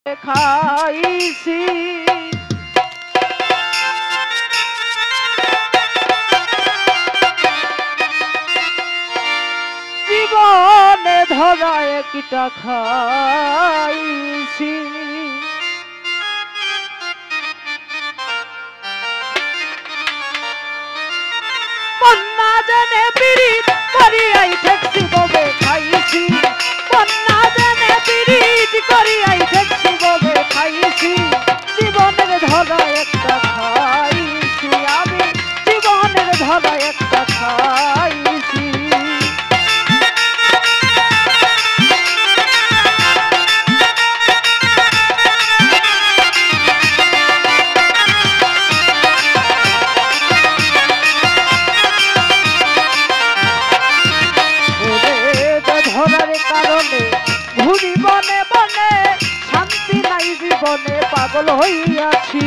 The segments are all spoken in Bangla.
খাইছি জীবনে ধরা একটা খাইছি বন্যা জেনে পিরিত করিয়াই ঠেকছি ববে খাইছি বন্যা জেনে পিরিত করিয়াই ঠেকছি ববে খাইছি জীবনের ধরা একটা খাইছি আমি জীবনের ধরা একটা খাইছি ঘুরি বনে বনে শান্তি নাই জীবনে পাগল হইয়াছি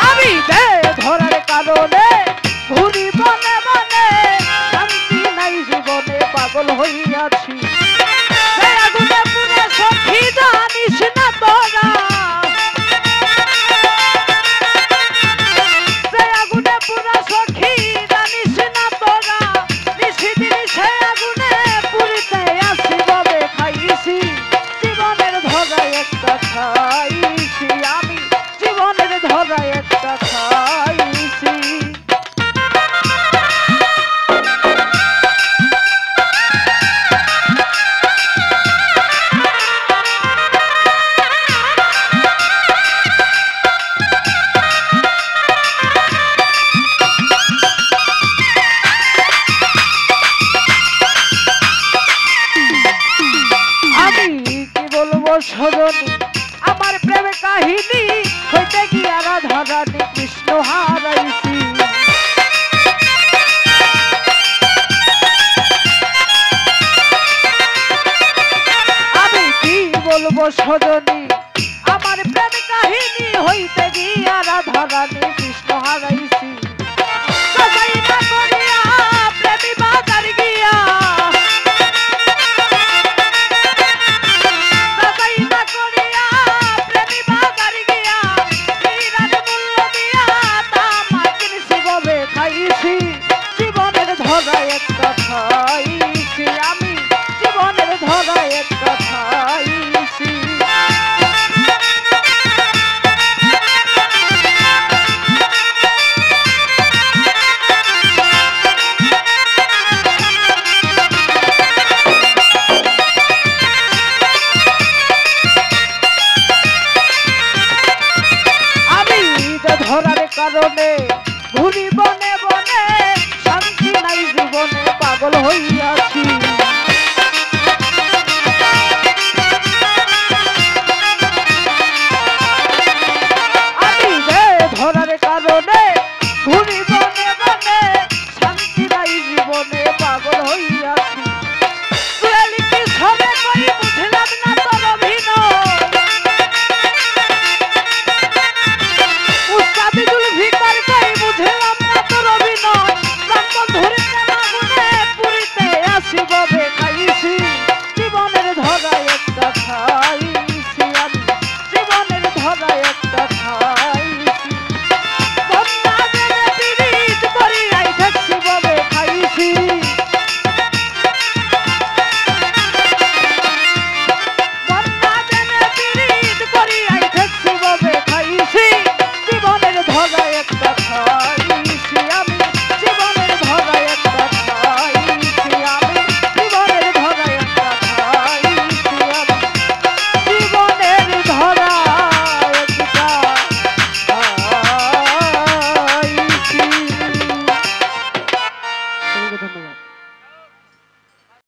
আমি ধরার কারণে ঘুরি বনে বনে শান্তি নাই জীবনে পাগল হইয়াছি আগুনে পুরে সখী জানিস না তোরা খাইছি আমি জীবনের ধরা একটা খাইছি আমি কি বলবো সজনী আমার প্রেম কাহিনী হইতে গিয়া রাধা রানী কৃষ্ণ হারাইছি আমি কি বলবো সজনী আমার প্রেম কাহিনী হইতে গিয়া রাধা রানী কৃষ্ণ হারাইছি প্রেমী বাজার গিয়া জীবনের ধরা একটা খাইছি আমি জীবনের ধরা একটা খাইছি আমি ধরার কারণে ঘুরি বনে বনে শান্তি নাই জীবনে পাগল হইয়াছি আমি ধরার কারণে ঘুরি বনে বনে শান্তি নাই জীবনে পাগল হইয়াছি সবে কইব